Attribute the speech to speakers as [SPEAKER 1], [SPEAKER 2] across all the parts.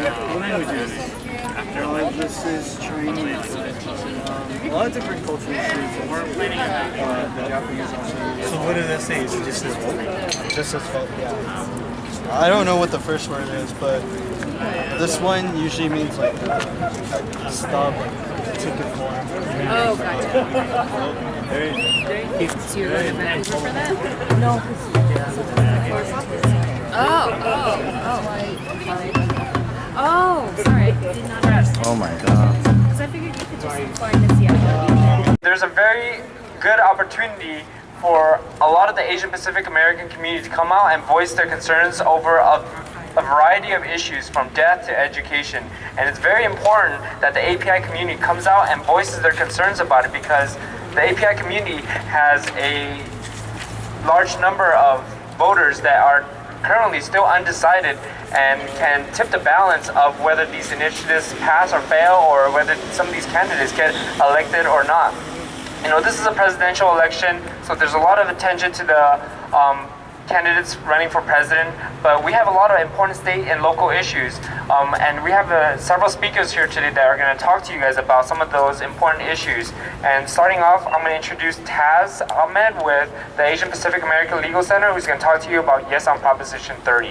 [SPEAKER 1] languages. This is Chinese. A lot of different cultural issues. The Japanese also.
[SPEAKER 2] So what does that say? Is it just says vote?
[SPEAKER 1] Just says vote, yeah. I don't know what the first word is, but this one usually means like stop, like ticket form.
[SPEAKER 3] Oh, gotcha. So you're going to Vancouver for that? No. Oh, sorry. I did not understand.
[SPEAKER 2] Oh my god.
[SPEAKER 3] Because I figured you could just fly to Seattle.
[SPEAKER 4] There's a very good opportunity for a lot of the Asian Pacific American community to come out and voice their concerns over a variety of issues from death to education. And it's very important that the API community comes out and voices their concerns about it, because the API community has a large number of voters that are currently still undecided and can tip the balance of whether these initiatives pass or fail, or whether some of these candidates get elected or not. You know, this is a presidential election, so there's a lot of attention to the candidates running for president, but we have a lot of important state and local issues, and we have several speakers here today that are going to talk to you guys about some of those important issues. And starting off, I'm going to introduce Taz Ahmed with the Asian Pacific American Legal Center, who's going to talk to you about Yes on Proposition 30.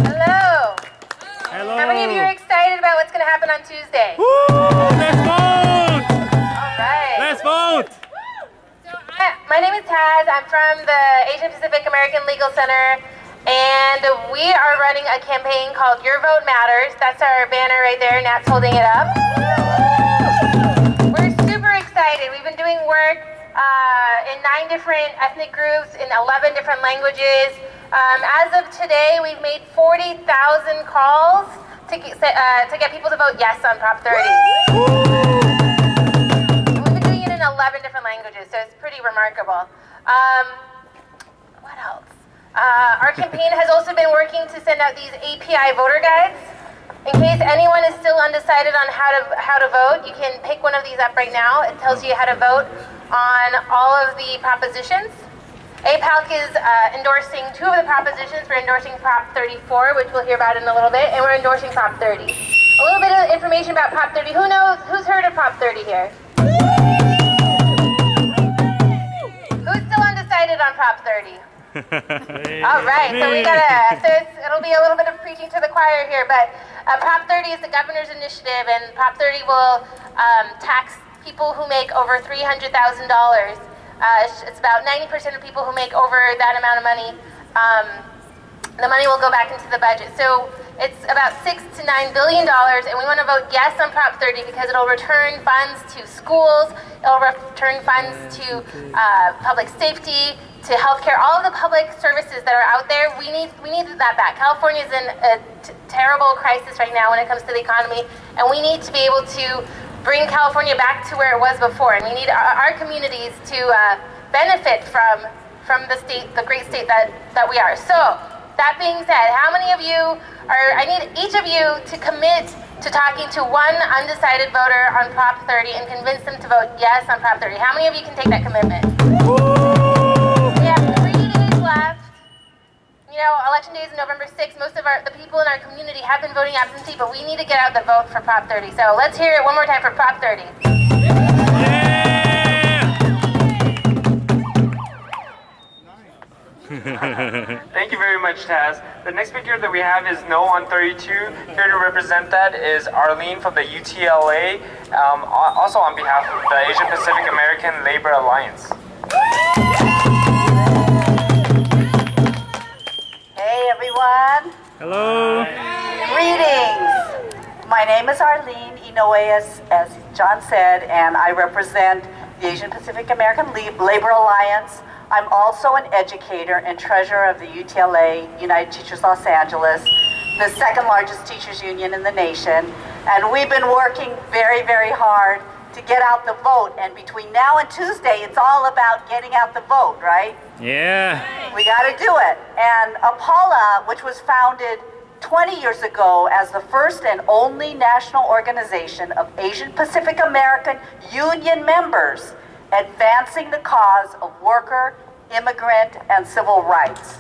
[SPEAKER 5] Hello.
[SPEAKER 2] Hello.
[SPEAKER 5] How many of you are excited about what's going to happen on Tuesday?
[SPEAKER 2] Let's vote!
[SPEAKER 5] All right.
[SPEAKER 2] Let's vote!
[SPEAKER 5] My name is Taz. I'm from the Asian Pacific American Legal Center, and we are running a campaign called Your Vote Matters. That's our banner right there. Nat's holding it up. We're super excited. We've been doing work in 9 different ethnic groups in 11 different languages. As of today, we've made 40,000 calls to get people to vote yes on Prop 30. 11 different languages, so it's pretty remarkable. What else? Our campaign has also been working to send out these API voter guides. In case anyone is still undecided on how to vote, you can pick one of these up right now. It tells you how to vote on all of the propositions. APALC is endorsing 2 of the propositions. We're endorsing Prop 34, which we'll hear about in a little bit, and we're endorsing Prop 30. A little bit of information about Prop 30. Who knows? Who's heard of Prop 30 here? On Prop 30. All right, so it'll be a little bit of preaching to the choir here, but Prop 30 is the governor's initiative, and Prop 30 will tax people who make over $300,000. It's about 90% of people who make over that amount of money. The money will go back into the budget. So it's about $6 to $9 billion, and we want to vote yes on Prop 30 because it'll return funds to schools, it'll return funds to public safety, to healthcare, all of the public services that are out there. We need that back. California is in a terrible crisis right now when it comes to the economy, and we need to be able to bring California back to where it was before. And we need our communities to benefit from the great state that we are. So, that being said, how many of you I need each of you to commit to talking to one undecided voter on Prop 30 and convince them to vote yes on Prop 30. How many of you can take that commitment? We have 3 days left. You know, election day is November 6th. Most of the people in our community have been voting absentee, but we need to get out the vote for Prop 30. So let's hear it one more time for Prop 30.
[SPEAKER 4] Thank you very much, Taz. The next speaker that we have is No on 32. Here to represent that is Arlene from the UTLA, also on behalf of the Asian Pacific American Labor Alliance.
[SPEAKER 6] Hey everyone.
[SPEAKER 2] Hello.
[SPEAKER 6] Greetings. My name is Arlene Inoue, as John said, and I represent the Asian Pacific American Labor Alliance. I'm also an educator and treasurer of the UTLA, United Teachers Los Angeles, the 2nd largest teachers union in the nation. And we've been working very, very hard to get out the vote. And between now and Tuesday, it's all about getting out the vote, right?
[SPEAKER 2] Yeah.
[SPEAKER 6] We got to do it. And AAPI, which was founded 20 years ago as the first and only national organization of Asian Pacific American union members, advancing the cause of worker, immigrant, and civil rights.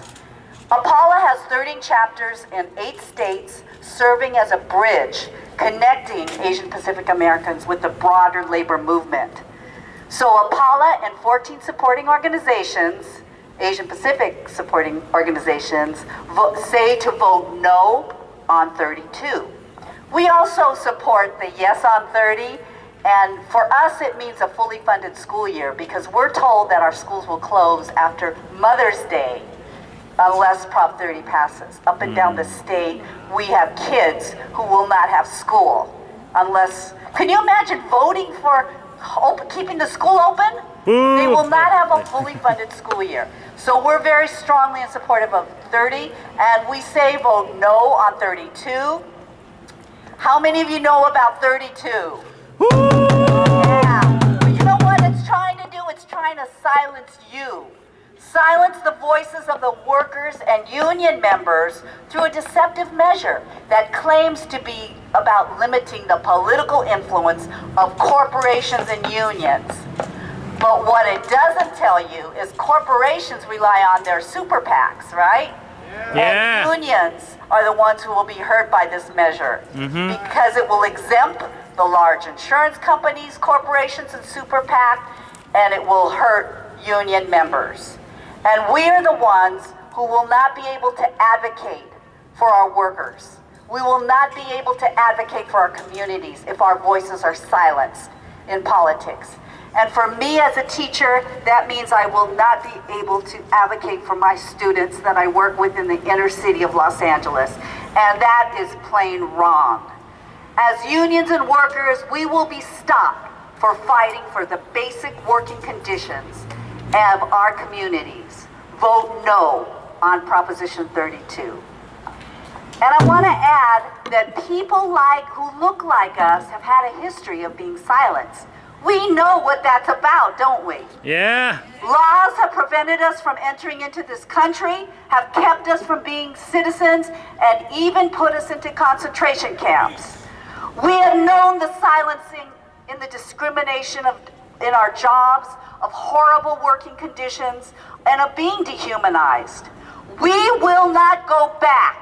[SPEAKER 6] AAPI has 13 chapters in 8 states, serving as a bridge connecting Asian Pacific Americans with the broader labor movement. So AAPI and 14 supporting organizations, Asian Pacific supporting organizations, say to vote no on 32. We also support the yes on 30, and for us it means a fully funded school year because we're told that our schools will close after Mother's Day unless Prop 30 passes. Up and down the state, we have kids who will not have school unless, can you imagine voting for keeping the school open? They will not have a fully funded school year. So we're very strongly in support of 30, and we say vote no on 32. How many of you know about 32? Yeah. But you know what it's trying to do? It's trying to silence you. Silence the voices of the workers and union members through a deceptive measure that claims to be about limiting the political influence of corporations and unions. But what it doesn't tell you is corporations rely on their super PACs, right?
[SPEAKER 2] Yeah.
[SPEAKER 6] And unions are the ones who will be hurt by this measure because it will exempt the large insurance companies, corporations, and super PAC, and it will hurt union members. And we are the ones who will not be able to advocate for our workers. We will not be able to advocate for our communities if our voices are silenced in politics. And for me as a teacher, that means I will not be able to advocate for my students that I work with in the inner city of Los Angeles. And that is plain wrong. As unions and workers, we will be stopped for fighting for the basic working conditions of our communities. Vote no on Proposition 32. And I want to add that people who look like us have had a history of being silenced. We know what that's about, don't we?
[SPEAKER 2] Yeah.
[SPEAKER 6] Laws have prevented us from entering into this country, have kept us from being citizens, and even put us into concentration camps. We have known the silencing in the discrimination in our jobs, of horrible working conditions, and of being dehumanized. We will not go back,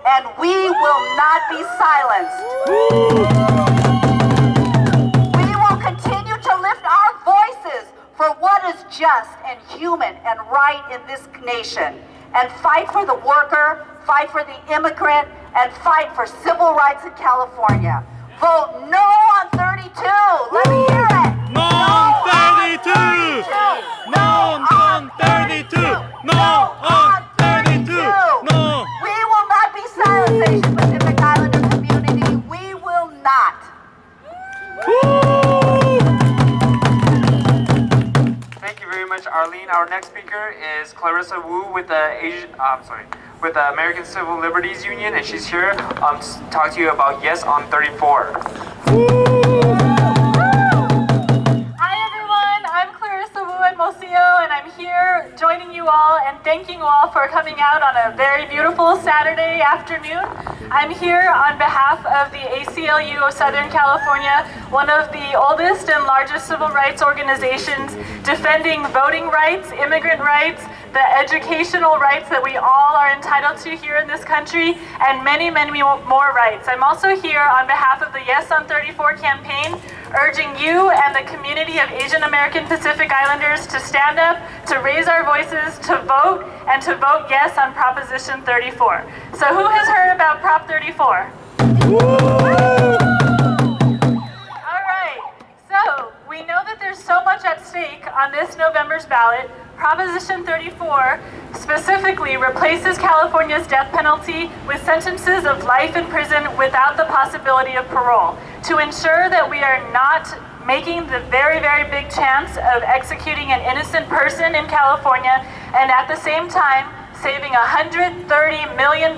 [SPEAKER 6] and we will not be silenced. We will continue to lift our voices for what is just and human and right in this nation, and fight for the worker, fight for the immigrant, and fight for civil rights in California. Vote no on 32. Let me hear it.
[SPEAKER 2] No on 32. No on 32. No on 32. No.
[SPEAKER 6] We will not be silenced, Asian Pacific Islander community. We will not.
[SPEAKER 4] Thank you very much, Arlene. Our next speaker is Clarissa Wu with the with the American Civil Liberties Union, and she's here to talk to you about Yes on 34.
[SPEAKER 7] Hi everyone, I'm Clarissa Wu and Mosillo, and I'm here joining you all and thanking you all for coming out on a very beautiful Saturday afternoon. I'm here on behalf of the ACLU of Southern California, one of the oldest and largest civil rights organizations defending voting rights, immigrant rights, the educational rights that we all are entitled to here in this country, and many, many more rights. I'm also here on behalf of the Yes on 34 campaign, urging you and the community of Asian American Pacific Islanders to stand up, to raise our voices, to vote, and to vote yes on Proposition 34. So who has heard about Prop 34? All right, so we know that there's so much at stake on this November's ballot. Proposition 34 specifically replaces California's death penalty with sentences of life in prison without the possibility of parole, to ensure that we are not making the very, very big chance of executing an innocent person in California, and at the same time saving $130 million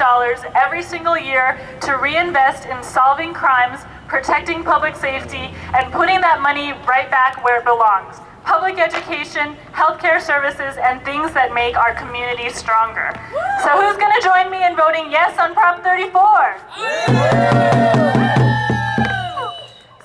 [SPEAKER 7] every single year to reinvest in solving crimes, protecting public safety, and putting that money right back where it belongs. Public education, healthcare services, and things that make our community stronger. So who's going to join me in voting yes on Prop 34?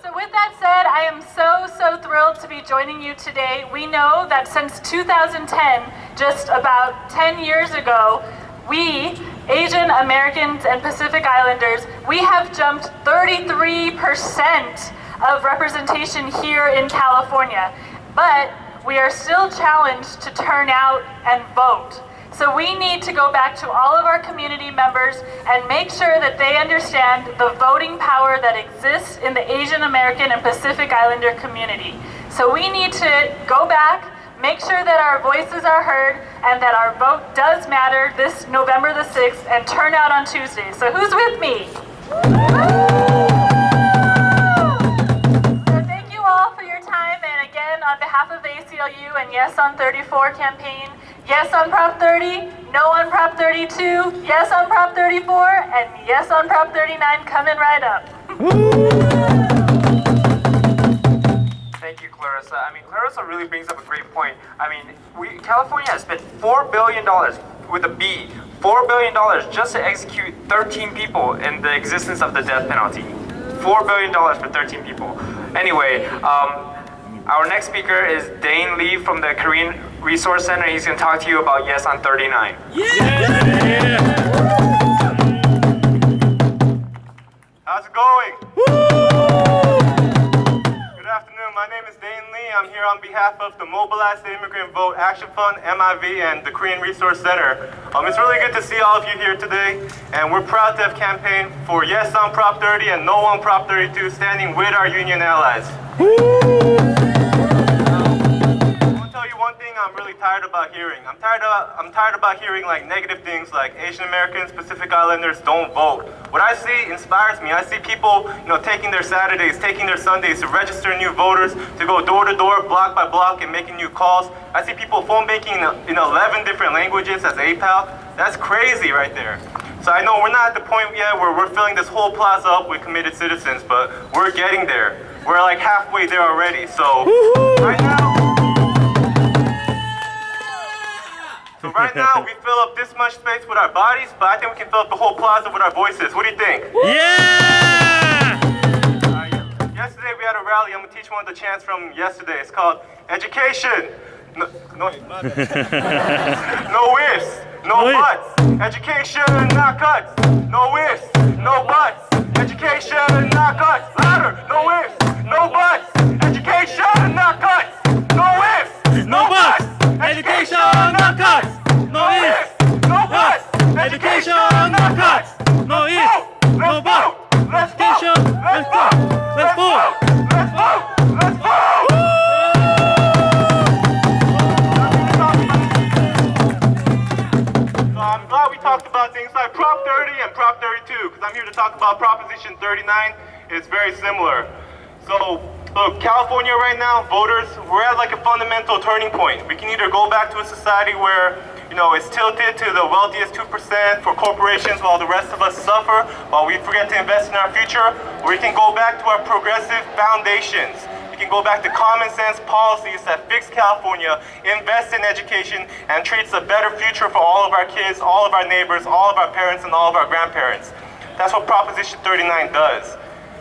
[SPEAKER 7] So with that said, I am so thrilled to be joining you today. We know that since 2010, just about 10 years ago, we, Asian Americans and Pacific Islanders, we have jumped 33% of representation here in California, but we are still challenged to turn out and vote. So we need to go back to all of our community members and make sure that they understand the voting power that exists in the Asian American and Pacific Islander community. So we need to go back, make sure that our voices are heard and that our vote does matter this November the 6th and turn out on Tuesday. So who's with me? So thank you all for your time, and again, on behalf of the ACLU and Yes on 34 campaign, yes on Prop 30, no on Prop 32, yes on Prop 34, and yes on Prop 39 coming right up.
[SPEAKER 4] Thank you, Clarissa. I mean, Clarissa really brings up a great point. I mean, California has spent $4 billion with a B, $4 billion just to execute 13 people in the existence of the death penalty. $4 billion for 13 people. Anyway, our next speaker is Dane Lee from the Korean Resource Center. He's going to talk to you about Yes on 39.
[SPEAKER 8] How's it going? Good afternoon. My name is Dane Lee. I'm here on behalf of the Mobilize the Immigrant Vote Action Fund, MIV, and the Korean Resource Center. It's really good to see all of you here today, and we're proud to have campaigned for Yes on Prop 30 and No on Prop 32, standing with our union allies. One thing I'm really tired about hearing. I'm tired about hearing like negative things like Asian Americans, Pacific Islanders don't vote. What I see inspires me. I see people, taking their Saturdays, taking their Sundays to register new voters, to go door to door, block by block, and making new calls. I see people phone banking in 11 different languages as AAPI. That's crazy right there. So I know we're not at the point yet where we're filling this whole plaza up with committed citizens, but we're getting there. We're like halfway there already. So right now, we fill up this much space with our bodies, but I think we can fill up the whole plaza with our voices. What do you think?
[SPEAKER 2] Yeah!
[SPEAKER 8] Yesterday we had a rally. I'm going to teach one of the chants from yesterday. It's called Education. No ifs, no buts. Education, not cuts. No ifs, no buts. Education, not cuts. Louder. No ifs, no buts. Education, not cuts. No ifs, no buts.
[SPEAKER 2] Education, not cuts. No ifs,
[SPEAKER 8] no buts.
[SPEAKER 2] Education, not cuts. No ifs, no buts. Education, let's go. Let's vote.
[SPEAKER 8] Let's vote. Let's vote. So I'm glad we talked about things like Prop 30 and Prop 32, because I'm here to talk about Proposition 39. It's very similar. So, look, California right now, voters, we're at like a fundamental turning point. We can either go back to a society where, it's tilted to the wealthiest 2% for corporations while the rest of us suffer, while we forget to invest in our future, or we can go back to our progressive foundations. We can go back to common sense policies that fix California, invest in education, and treats a better future for all of our kids, all of our neighbors, all of our parents, and all of our grandparents. That's what Proposition 39 does.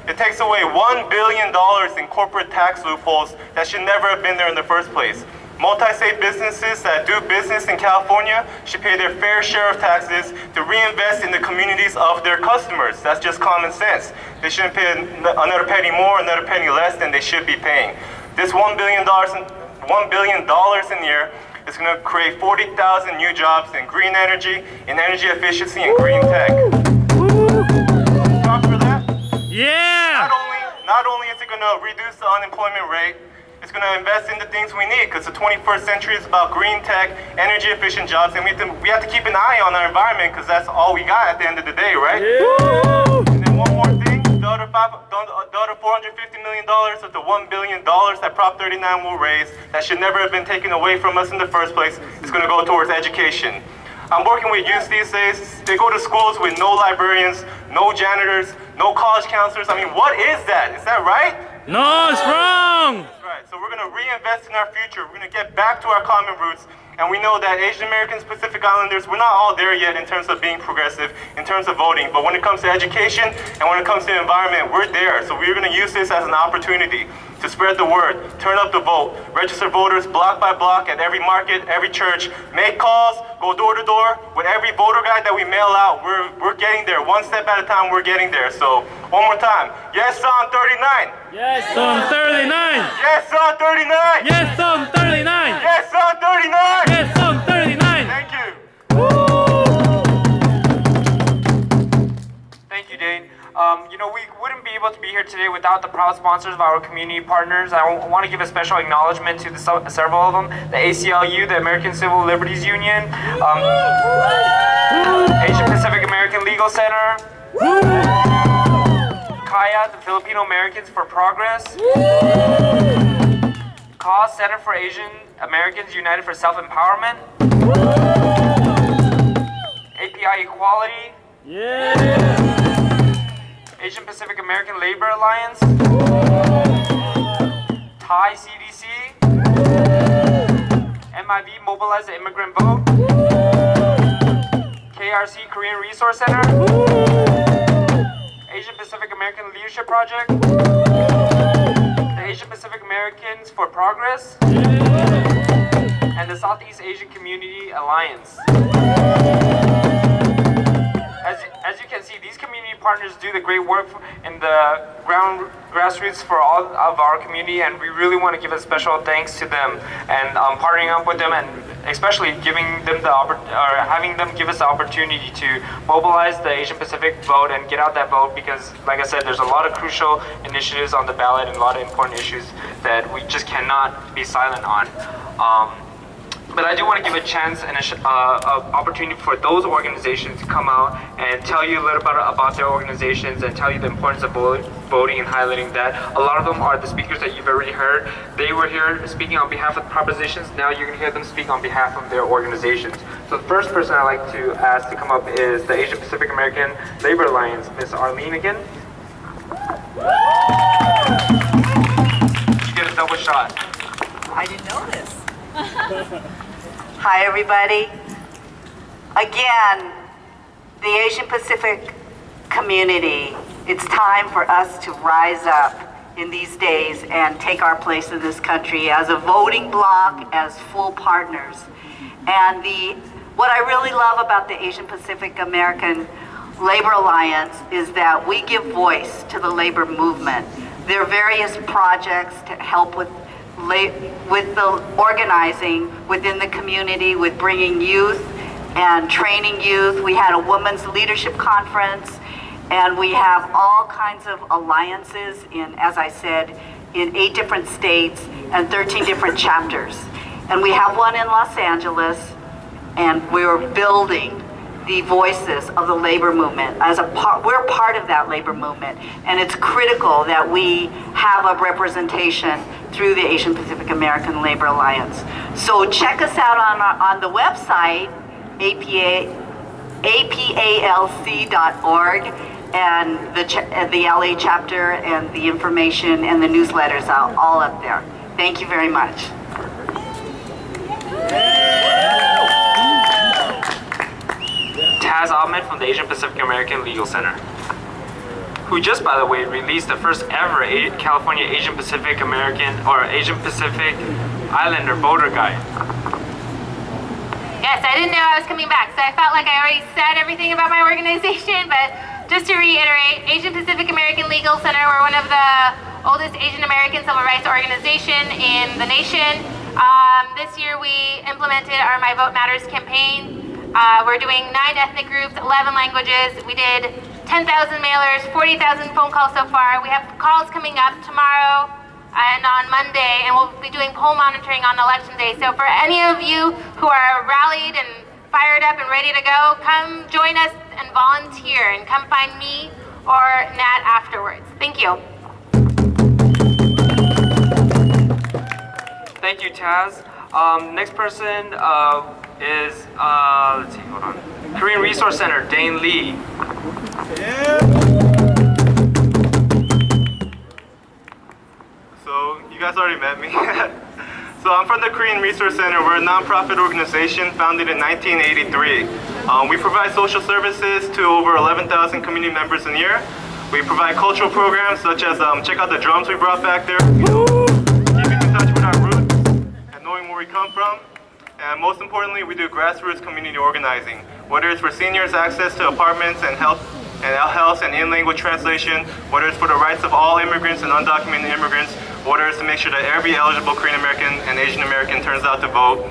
[SPEAKER 8] It takes away $1 billion in corporate tax loopholes that should never have been there in the first place. Multi-state businesses that do business in California should pay their fair share of taxes to reinvest in the communities of their customers. That's just common sense. They shouldn't pay another penny more, another penny less than they should be paying. This $1 billion in year is going to create 40,000 new jobs in green energy, in energy efficiency, and green tech. Talk for that?
[SPEAKER 2] Yeah!
[SPEAKER 8] Not only is it going to reduce the unemployment rate, it's going to invest in the things we need, because the 21st century is about green tech, energy efficient jobs, and we have to keep an eye on our environment, because that's all we got at the end of the day, right? Yeah. And then one more thing, the other $450 million of the $1 billion that Prop 39 will raise, that should never have been taken away from us in the first place, is going to go towards education. I'm working with youth these days. They go to schools with no librarians, no janitors, no college counselors. I mean, what is that? Is that right?
[SPEAKER 2] No, it's wrong!
[SPEAKER 8] That's right. So we're going to reinvest in our future. We're going to get back to our common roots, And we know that Asian Americans, Pacific Islanders, we're not all there yet in terms of being progressive, in terms of voting. But when it comes to education and when it comes to environment, we're there. So we're going to use this as an opportunity to spread the word, turn up the vote, register voters block by block at every market, every church, make calls, go door to door. With every voter guide that we mail out, we're getting there. One step at a time, we're getting there. So one more time. Yes on 39.
[SPEAKER 2] Yes on 39.
[SPEAKER 8] Yes on 39.
[SPEAKER 2] Yes on 39.
[SPEAKER 8] Yes on 39.
[SPEAKER 2] Yes on 39.
[SPEAKER 8] Thank you.
[SPEAKER 4] Thank you, Dane. You know, we wouldn't be able to be here today without the proud sponsors of our community partners. I want to give a special acknowledgement to several of them. The ACLU, the American Civil Liberties Union, Asian Pacific American Legal Center, KAYA, the Filipino Americans for Progress, CAUSE, Center for Asian Americans United for Self-Empowerment, API Equality, Asian Pacific American Labor Alliance, Thai CDC, MIV Mobilize the Immigrant Vote, KRC Korean Resource Center, Asian Pacific American Leadership Project, the Asian Pacific Americans for Progress, and the Southeast Asian Community Alliance. As you can see, these community partners do the great work in the grassroots for all of our community, and we really want to give a special thanks to them and partnering up with them, and especially giving them having them give us the opportunity to mobilize the Asian Pacific vote and get out that vote, because like I said, there's a lot of crucial initiatives on the ballot and a lot of important issues that we just cannot be silent on. But I do want to give a chance and an opportunity for those organizations to come out and tell you a little bit about their organizations and tell you the importance of voting and highlighting that. A lot of them are the speakers that you've already heard. They were here speaking on behalf of propositions. Now you're going to hear them speak on behalf of their organizations. So the first person I'd like to ask to come up is the Asian Pacific American Labor Alliance, Miss Arlene again. You get a double shot.
[SPEAKER 6] I didn't know this. Hi, everybody. Again, the Asian Pacific community, it's time for us to rise up in these days and take our place in this country as a voting bloc, as full partners. And what I really love about the Asian Pacific American Labor Alliance is that we give voice to the labor movement. There are various projects to help with the organizing within the community, with bringing youth and training youth. We had a women's leadership conference, and we have all kinds of alliances in, as I said, in 8 different states and 13 different chapters. And we have one in Los Angeles, and we're building the voices of the labor movement. We're part of that labor movement, and it's critical that we have a representation through the Asian Pacific American Labor Alliance. So check us out on the website, apalc.org, and the LA chapter, and the information and the newsletters are all up there. Thank you very much.
[SPEAKER 4] Taz Ahmed from the Asian Pacific American Legal Center, who just, by the way, released the first ever California Asian Pacific American or Asian Pacific Islander voter guide.
[SPEAKER 5] Yes, I didn't know I was coming back, so I felt like I already said everything about my organization, but just to reiterate, Asian Pacific American Legal Center, we're one of the oldest Asian American civil rights organization in the nation. This year we implemented our My Vote Matters campaign. We're doing 9 ethnic groups, 11 languages. We did 10,000 mailers, 40,000 phone calls so far. We have calls coming up tomorrow and on Monday, and we'll be doing poll monitoring on election day. So for any of you who are rallied and fired up and ready to go, come join us and volunteer, and come find me or Nat afterwards. Thank you.
[SPEAKER 4] Thank you, Taz. Next person is, let's see, hold on. Korean Resource Center, Dane Lee.
[SPEAKER 8] Yeah. So you guys already met me. So I'm from the Korean Resource Center. We're a nonprofit organization founded in 1983. We provide social services to over 11,000 community members a year. We provide cultural programs such as check out the drums we brought back there. Keeping in touch with our roots and knowing where we come from. And most importantly, we do grassroots community organizing, whether it's for seniors access to apartments and health and in-language translation, whether it's for the rights of all immigrants and undocumented immigrants, whether it's to make sure that every eligible Korean American and Asian American turns out to vote.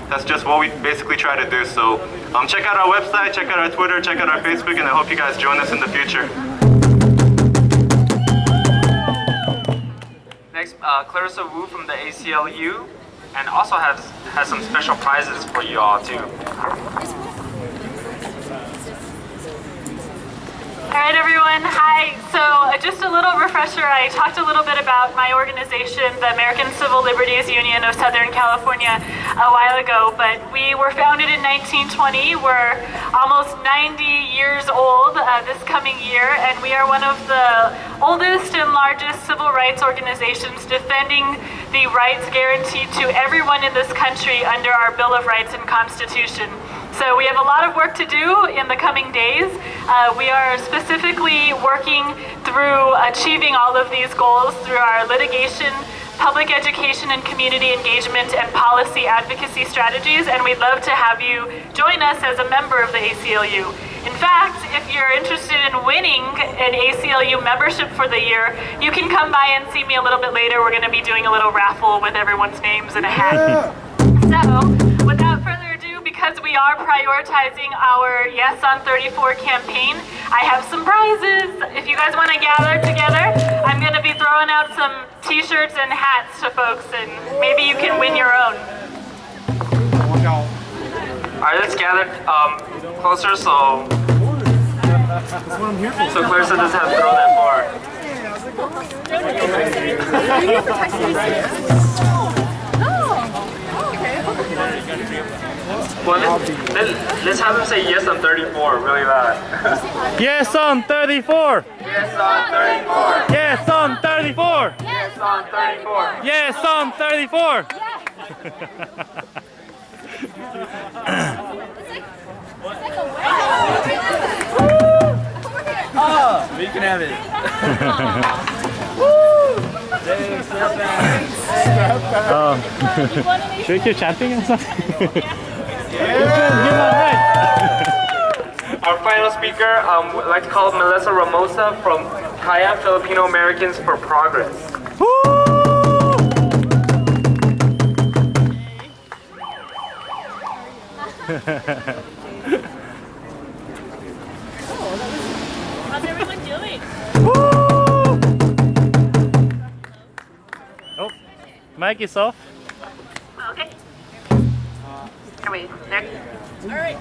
[SPEAKER 8] That's just what we basically try to do. So check out our website, check out our Twitter, check out our Facebook, and I hope you guys join us in the future.
[SPEAKER 4] Next, Clarissa Wu from the ACLU, and also has some special prizes for you all too.
[SPEAKER 7] All right, everyone. Hi. So just a little refresher. I talked a little bit about my organization, the American Civil Liberties Union of Southern California, a while ago, but we were founded in 1920. We're almost 90 years old this coming year, and we are one of the oldest and largest civil rights organizations defending the rights guaranteed to everyone in this country under our Bill of Rights and Constitution. So we have a lot of work to do in the coming days. We are specifically working through achieving all of these goals through our litigation, public education and community engagement, and policy advocacy strategies, and we'd love to have you join us as a member of the ACLU. In fact, if you're interested in winning an ACLU membership for the year, you can come by and see me a little bit later. We're going to be doing a little raffle with everyone's names in a hat. So, without further ado, because we are prioritizing our Yes on 34 campaign, I have some prizes. If you guys want to gather together, I'm going to be throwing out some t-shirts and hats to folks, and maybe you can win your own.
[SPEAKER 4] Alright, let's gather closer so Clarissa doesn't have to throw that far. Well, let's have him say yes on 34 really loud.
[SPEAKER 2] Yes on 34.
[SPEAKER 4] Yes on 34.
[SPEAKER 2] Yes on 34.
[SPEAKER 4] Yes on 34.
[SPEAKER 2] Yes on 34.
[SPEAKER 1] Oh, you can have it.
[SPEAKER 2] Should we keep chanting or something?
[SPEAKER 4] Our final speaker, we'd like to call Melissa Ramosa from Kaya Filipino Americans for Progress.
[SPEAKER 7] How's everyone doing?
[SPEAKER 2] Oh, mic is off.
[SPEAKER 7] Okay. Are we there? All right.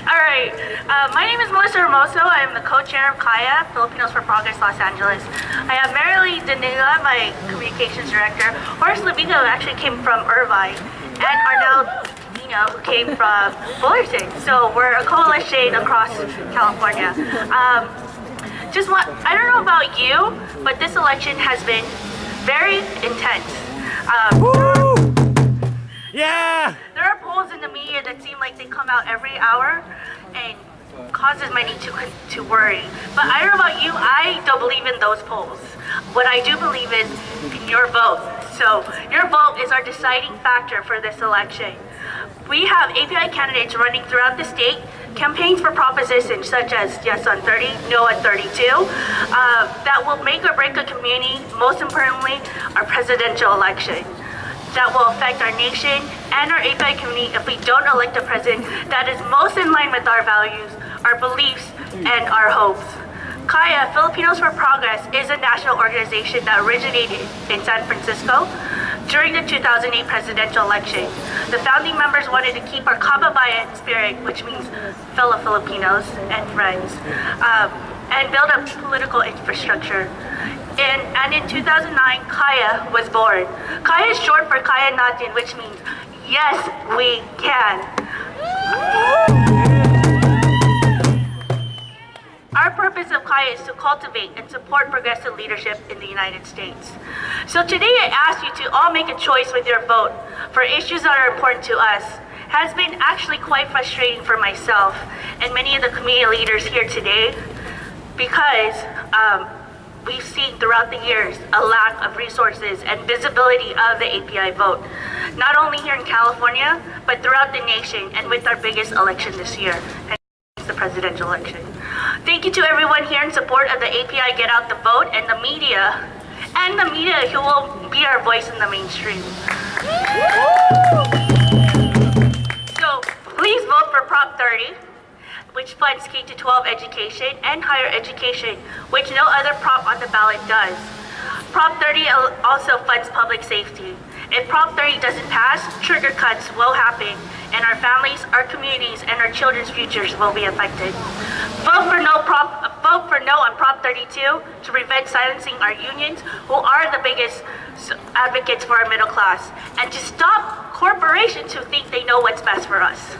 [SPEAKER 7] All right. My name is Melissa Hermoso. I am the co-chair of Kaya, Filipinos for Progress, Los Angeles. I have Marilee Danila, my communications director. Horace Labigo actually came from Irvine, and Arnel Dino, who came from Fullerton. So we're a coalition across California. I don't know about you, but this election has been very intense.
[SPEAKER 2] Yeah!
[SPEAKER 7] There are polls in the media that seem like they come out every hour and causes many to worry. But I don't know about you, I don't believe in those polls. What I do believe is in your vote. So your vote is our deciding factor for this election. We have AAPI candidates running throughout the state, campaigns for propositions such as Yes on 30, No on 32, that will make or break a community, most importantly, our presidential election. That will affect our nation and our AAPI community if we don't elect a president that is most in line with our values, our beliefs, and our hopes. Kaya, Filipinos for Progress, is a national organization that originated in San Francisco during the 2008 presidential election. The founding members wanted to keep our kababayan spirit, which means fellow Filipinos and friends, and build a political infrastructure. And in 2009, Kaya was born. Kaya is short for Kaya Natin, which means, yes, we can.
[SPEAKER 9] Our purpose of CAIA is to cultivate and support progressive leadership in the United States. So today I ask you to all make a choice with your vote for issues that are important to us. Has been actually quite frustrating for myself and many of the community leaders here today because we've seen throughout the years a lack of resources and visibility of the API vote, not only here in California, but throughout the nation and with our biggest election this year, the presidential election. Thank you to everyone here in support of the API Get Out the Vote and the media who will be our voice in the mainstream. So please vote for Prop 30, which funds K-12 education and higher education, which no other prop on the ballot does. Prop 30 also funds public safety. If Prop 30 doesn't pass, trigger cuts will happen, and our families, our communities, and our children's futures will be affected. Vote for no on Prop 32 to prevent silencing our unions, who are the biggest advocates for our middle class, and to stop corporations who think they know what's best for us.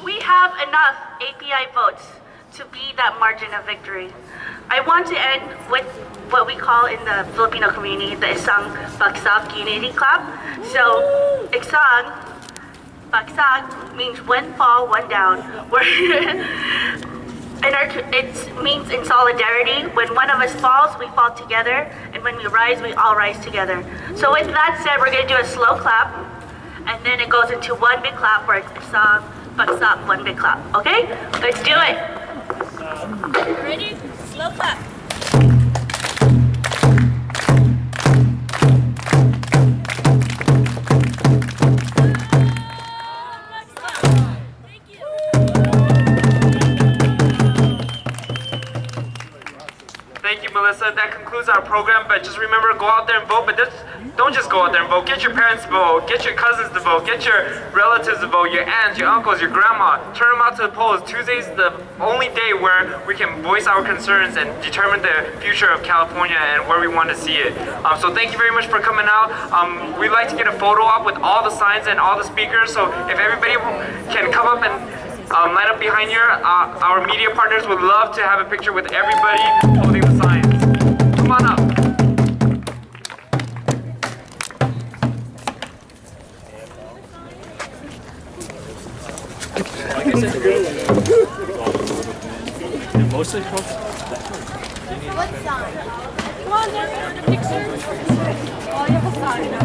[SPEAKER 9] We have enough API votes to be that margin of victory. I want to end with what we call in the Filipino community the Isang Bagsak Unity Clap. So, Isang Bagsak means one fall, one down. It means in solidarity. When one of us falls, we fall together, and when we rise, we all rise together. So with that said, we're going to do a slow clap, and then it goes into one big clap where it's Isang Bagsak, one big clap. Okay? Let's do it.
[SPEAKER 3] Ready? Slow clap.
[SPEAKER 4] Thank you, Melissa. That concludes our program, but just remember, go out there and vote, but don't just go out there and vote. Get your parents to vote, get your cousins to vote, get your relatives to vote, your aunts, your uncles, your grandma. Turn them out to the polls. Tuesday's the only day where we can voice our concerns and determine the future of California and where we want to see it. So thank you very much for coming out. We'd like to get a photo up with all the signs and all the speakers, so if everybody can come up and line up behind here, our media partners would love to have a picture with everybody holding the signs. Come on up.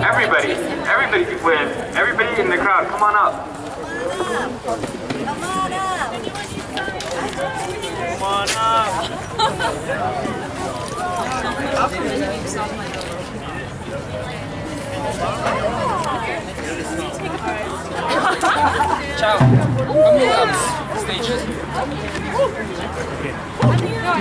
[SPEAKER 4] Everybody can win. Everybody in the crowd, come on up.
[SPEAKER 2] Come on up.
[SPEAKER 10] Ciao. Come stage. You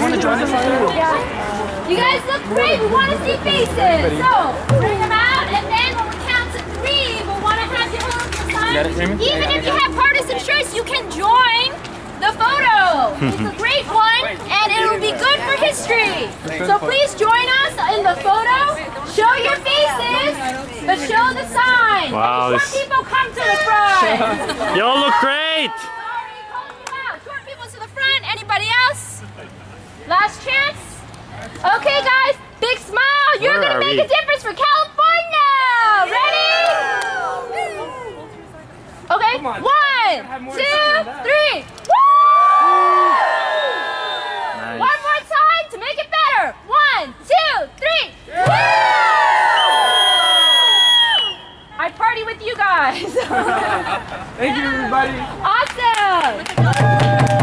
[SPEAKER 10] want to join us?
[SPEAKER 3] Yeah. You guys look great. We want to see faces. So bring them out, and then when we count to 3, we'll want to have you hold your sign. Even if you have partisan shirts, you can join the photo. It's a great one, and it will be good for history. So please join us in the photo. Show your faces, but show the sign.
[SPEAKER 2] Wow,
[SPEAKER 3] Short people come to the front.
[SPEAKER 2] Y'all look great.
[SPEAKER 3] Sorry, calling you out. Short people to the front. Anybody else? Last chance. Okay, guys. Big smile. You're
[SPEAKER 2] Where
[SPEAKER 3] gonna
[SPEAKER 2] are
[SPEAKER 3] make
[SPEAKER 2] we?
[SPEAKER 3] a difference for California. Ready? Okay. 1, 2, 3. Woo!
[SPEAKER 2] Nice.
[SPEAKER 3] One more time to make it better. 1, 2, 3. Woo! I party with you guys.
[SPEAKER 10] Thank you, everybody.
[SPEAKER 3] Awesome.